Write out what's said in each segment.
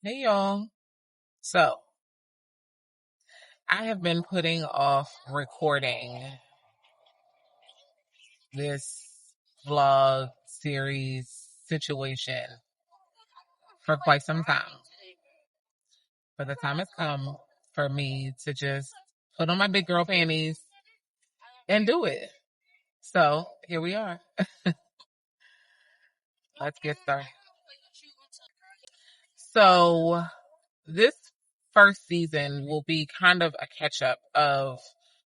Hey y'all. So I have been putting off recording this vlog series situation for quite some time. But the time has come for me to just put on my big girl panties and do it. So here we are. Let's get started. So this first season will be kind of a catch up of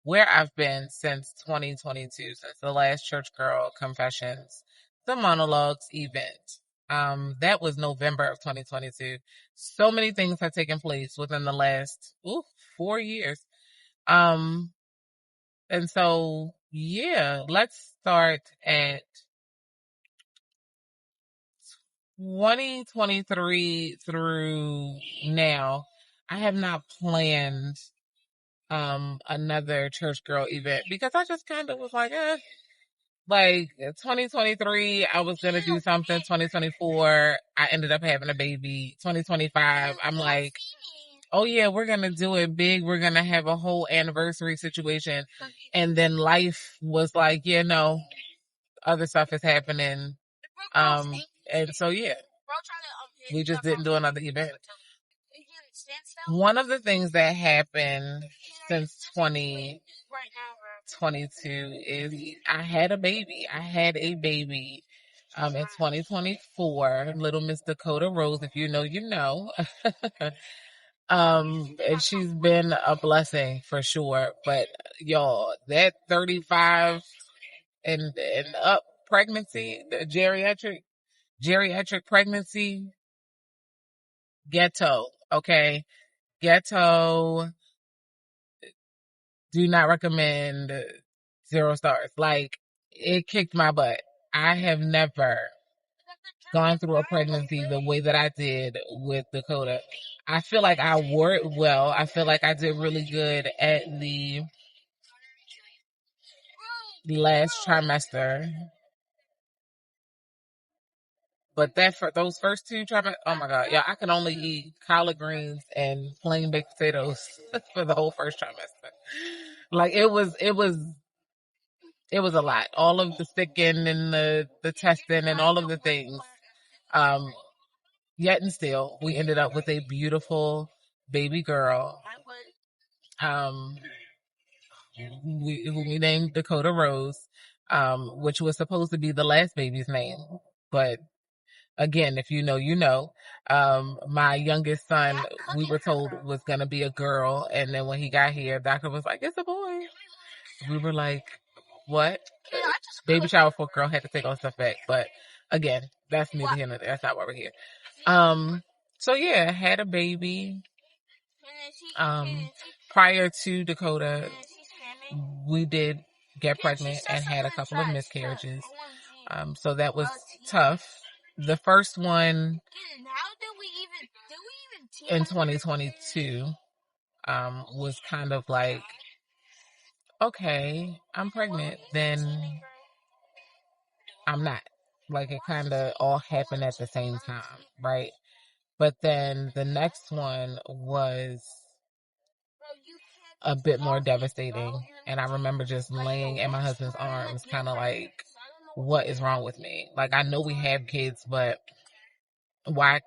where I've been since 2022, since the last Church Girl Confessions, the monologues event. That was November of 2022. So many things have taken place within the last 4 years. Um, and so yeah, let's start at 2023 through now. I have not planned another church girl event because I just kind of was like 2023 I was gonna do something. 2024 I ended up having a baby. 2025 I'm like, oh yeah, we're gonna do it big, we're gonna have a whole anniversary situation, and then life was like, yeah, no, other stuff is happening. And so yeah, we just didn't do another event. One of the things that happened since 2022 is I had a baby. I had a baby in 2024, little Miss Dakota Rose. If you know, you know. And she's been a blessing for sure. But y'all, that 35 and up pregnancy, the geriatric pregnancy, ghetto, okay? Ghetto, do not recommend, 0 stars. Like, it kicked my butt. I have never gone through a pregnancy the way that I did with Dakota. I feel like I wore it well. I feel like I did really good at the last trimester. But for those first two trimesters, oh my God, yeah, I can only eat collard greens and plain baked potatoes for the whole first trimester. Like it was a lot. All of the sticking and the testing and all of the things. Um, Yet and still, we ended up with a beautiful baby girl. Um, who we named Dakota Rose, which was supposed to be the last baby's name, but again, if you know, you know. My youngest son, we were told was gonna be a girl, and then when he got here, doctor was like, "It's a boy." We were like, "What?" Baby shower for a girl, had to take all stuff back, but again, that's neither here nor there. That's not why we're here. So yeah, had a baby. Prior to Dakota, we did get pregnant and had a couple of miscarriages. So that was tough. The first one in 2022 was kind of like, okay, I'm pregnant, then I'm not. Like, it kind of all happened at the same time, right? But then the next one was a bit more devastating. And I remember just laying in my husband's arms, kind of like, what is wrong with me? Like, I know we have kids, but why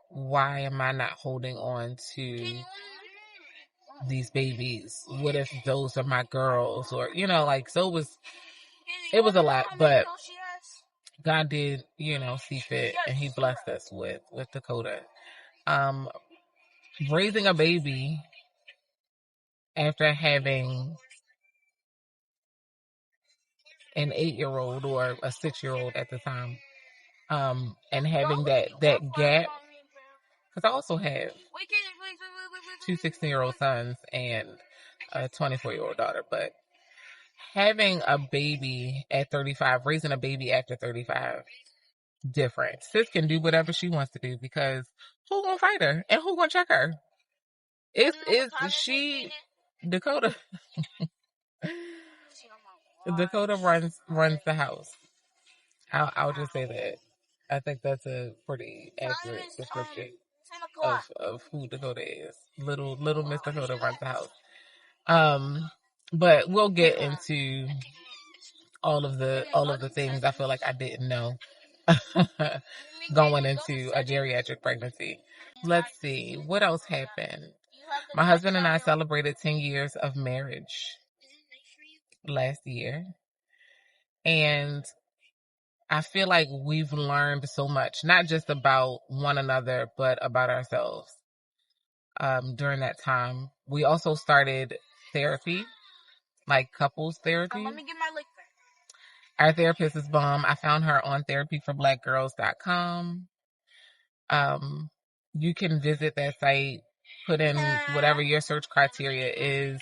am I not holding on to these babies? What if those are my girls? Or, like, so it was a lot, but God did, see fit, and he blessed us with Dakota. Um, Raising a baby after having an 8-year-old or a 6-year-old at the time, and having that gap, because I also have two 16-year-old sons and a 24-year-old daughter, but having a baby at 35, raising a baby after 35, different. Sis can do whatever she wants to do because who gonna fight her and who gonna check her? It's she Dakota. Dakota runs the house. I'll just say that. I think that's a pretty accurate description. of who Dakota is. Little Miss Dakota runs the house. But we'll get into all of the things I feel like I didn't know going into a geriatric pregnancy. Let's see what else happened. My husband and I celebrated 10 years of marriage last year, and I feel like we've learned so much, not just about one another, but about ourselves. During that time, we also started therapy, like couples therapy. Let me get my lick back. Our therapist is bomb. I found her on therapyforblackgirls.com. You can visit that site, put in whatever your search criteria is,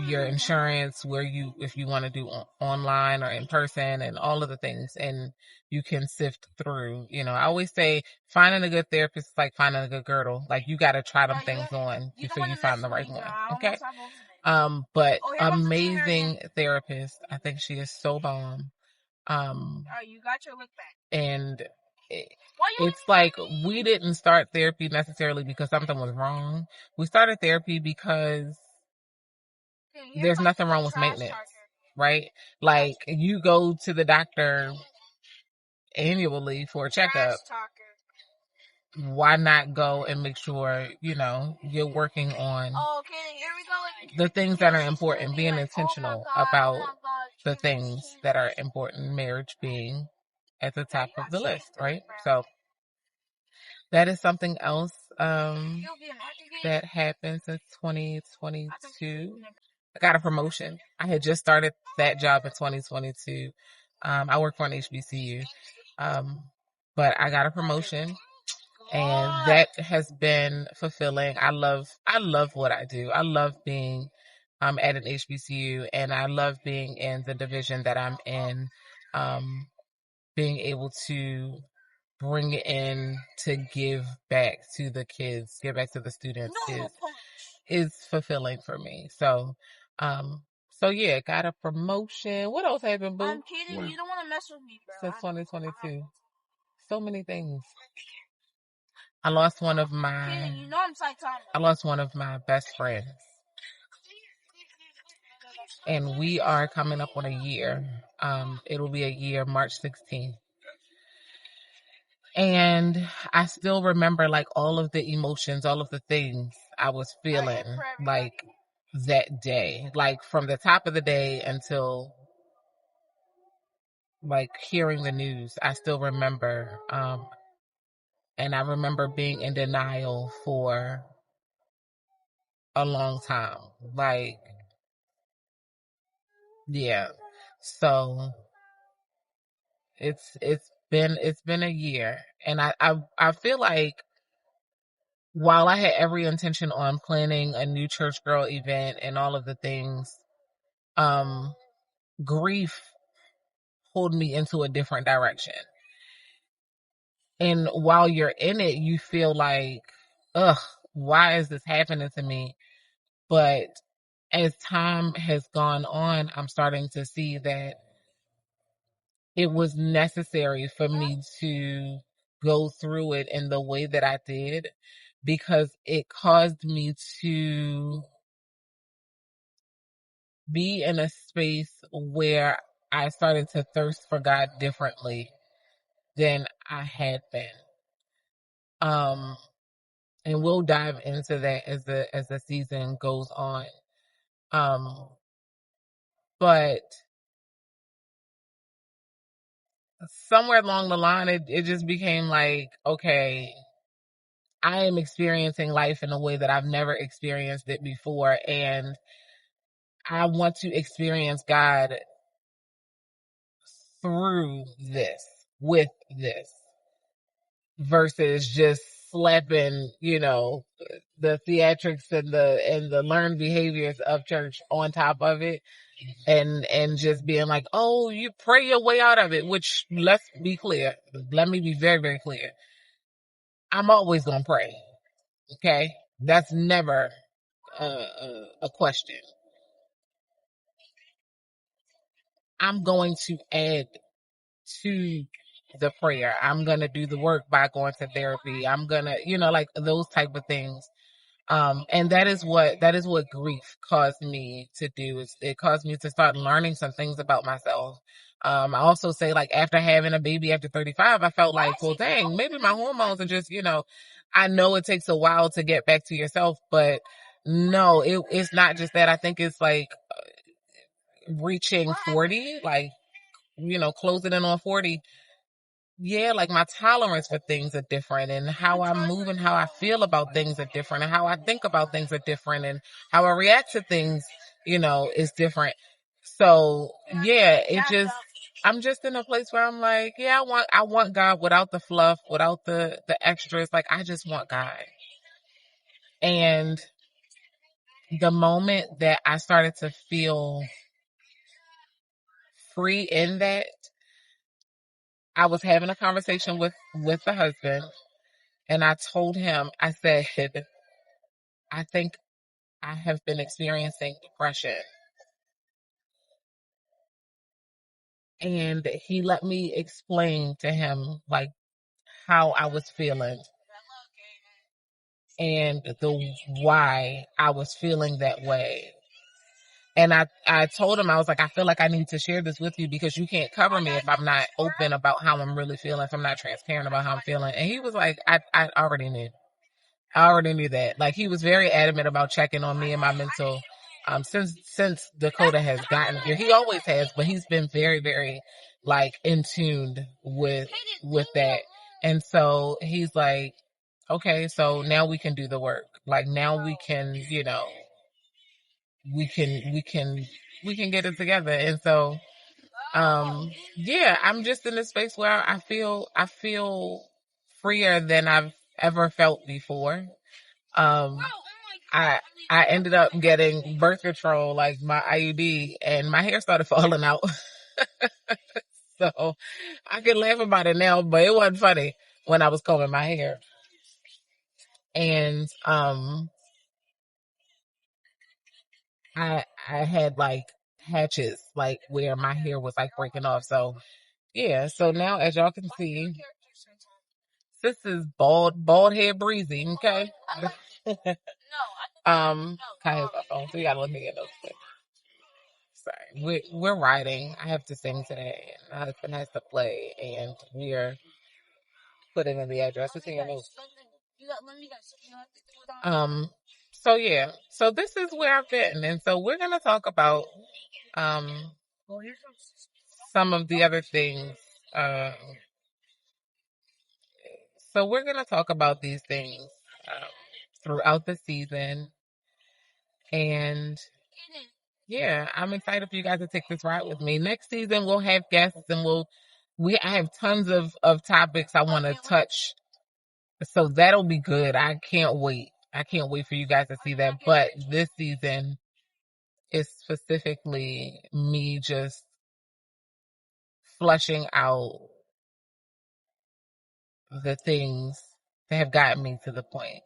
your insurance, if you want to do online or in person, and all of the things, and you can sift through. I always say finding a good therapist is like finding a good girdle. Like, you got to try them things on before you find the right one. Okay. But amazing therapist. I think she is so bomb. You got your look back. And it's like we didn't start therapy necessarily because something was wrong. We started therapy because there's nothing wrong with maintenance, right? Like, you go to the doctor annually for a checkup. Why not go and make sure, you're working on the things that are important, being intentional about the things that are important, marriage being at the top of the list, right? So that is something else that happened since 2022. I got a promotion. I had just started that job in 2022. I work for an HBCU, but I got a promotion, and that has been fulfilling. I love what I do. I love being at an HBCU, and I love being in the division that I'm in. Being able to bring in to give back to the kids, give back to the students is fulfilling for me. So, yeah, got a promotion. What else happened, boo? I'm kidding. Yeah. You don't want to mess with me, bro. Since 2022. So many things. I lost one of my best friends. And we are coming up on a year. It'll be a year, March 16th. And I still remember, like, all of the emotions, all of the things I was feeling, like, that day. Like, from the top of the day until, like, hearing the news, I still remember. And I remember being in denial for a long time. Like, yeah. So it's been a year, and I feel like, while I had every intention on planning a new church girl event and all of the things, grief pulled me into a different direction. And while you're in it, you feel like, ugh, why is this happening to me? But as time has gone on, I'm starting to see that it was necessary for me to go through it in the way that I did, because it caused me to be in a space where I started to thirst for God differently than I had been. And we'll dive into that as the season goes on. But somewhere along the line, it just became like, okay, I am experiencing life in a way that I've never experienced it before, and I want to experience God through this, with this, versus just slapping, the theatrics and the learned behaviors of church on top of it, and just being like, oh, you pray your way out of it. Which, let's be clear. Let me be very, very clear. I'm always gonna pray. Okay, that's never a question. I'm going to add to the prayer. I'm going to do the work by going to therapy. I'm going to, like those type of things. And that is what grief caused me to do. It caused me to start learning some things about myself. I also say, like, after having a baby after 35, I felt like, well, dang, maybe my hormones are just, I know it takes a while to get back to yourself, but no, it's not just that. I think it's like reaching 40, like, closing in on 40. Yeah, like my tolerance for things are different, and how I move and how I feel about things are different, and how I think about things are different, and how I react to things, is different. So yeah, I'm just in a place where I'm like, yeah, I want God without the fluff, without the extras. Like, I just want God. And the moment that I started to feel free in that, I was having a conversation with the husband, and I told him, I said, I think I have been experiencing depression. And he let me explain to him, like, how I was feeling and the why I was feeling that way. And I told him, I was like, I feel like I need to share this with you because you can't cover me if I'm not open about how I'm really feeling, if I'm not transparent about how I'm feeling. And he was like, I already knew. I already knew that. Like, he was very adamant about checking on me and my mental. Since Dakota has gotten here, he always has, but he's been very, very, like, in tuned with that. And so he's like, okay, so now we can do the work. Like, now we can, we can get it together. And so, yeah, I'm just in a space where I feel freer than I've ever felt before. Um, I I ended up getting birth control, like my IUD, and my hair started falling out. So I can laugh about it now, but it wasn't funny when I was combing my hair. And I had like patches, like where my hair was like breaking off. So yeah, so now as y'all can see, this is bald head breezy, okay? Kaya's up phone, so you gotta let me get those. Sorry, we're riding. I have to sing today. My husband has to play, and we're putting in the address. It's in your notes. So yeah, so this is where I've been, and so we're gonna talk about um some of the other things. Uh, so we're gonna talk about these things um, throughout the season, and yeah, I'm excited for you guys to take this ride with me. Next season we'll have guests, and I have tons of topics I want to touch. So that'll be good. I can't wait. I can't wait for you guys to see that. But this season is specifically me just flushing out the things that have gotten me to the point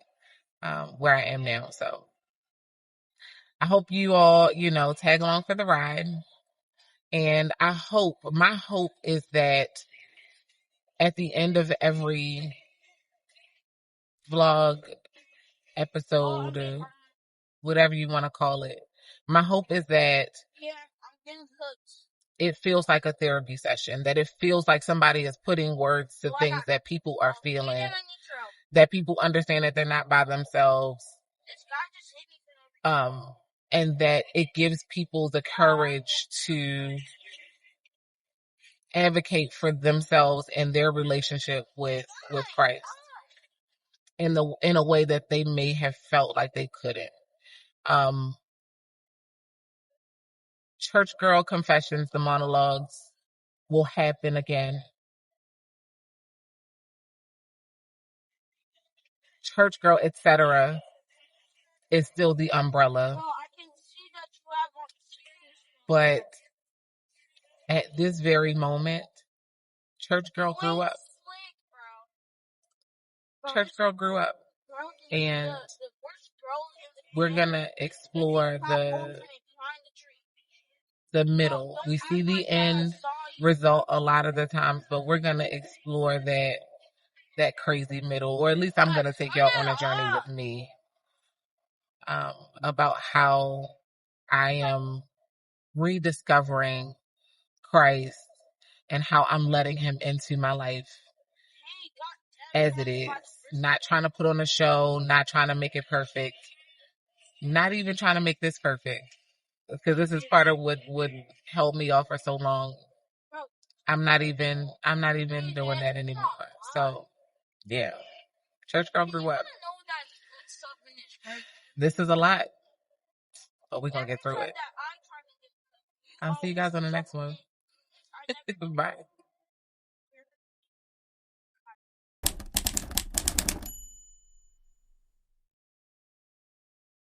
where I am now. So I hope you all, tag along for the ride. And my hope is that at the end of every vlog episode, whatever you want to call it, my hope is that it feels like a therapy session, that it feels like somebody is putting words to things that people are feeling, that people understand that they're not by themselves, and that it gives people the courage to advocate for themselves and their relationship with Christ in a way that they may have felt like they couldn't. Church girl confessions, the monologues will happen again. Church girl, etc., is still the umbrella. But at this very moment, church girl grew up. Church girl grew up. And we're gonna explore the middle. We see the end, result a lot of the times, but we're going to explore that crazy middle, or at least I'm going to take y'all on a journey with me about how I am rediscovering Christ and how I'm letting him into my life as it is. Not trying to put on a show, not trying to make it perfect, not even trying to make this perfect. Because this is part of what would held me off for so long. I'm not even doing that anymore. So yeah. Church girl grew up. This is a lot, but we're gonna get through it. I'll see you guys on the next one. Bye.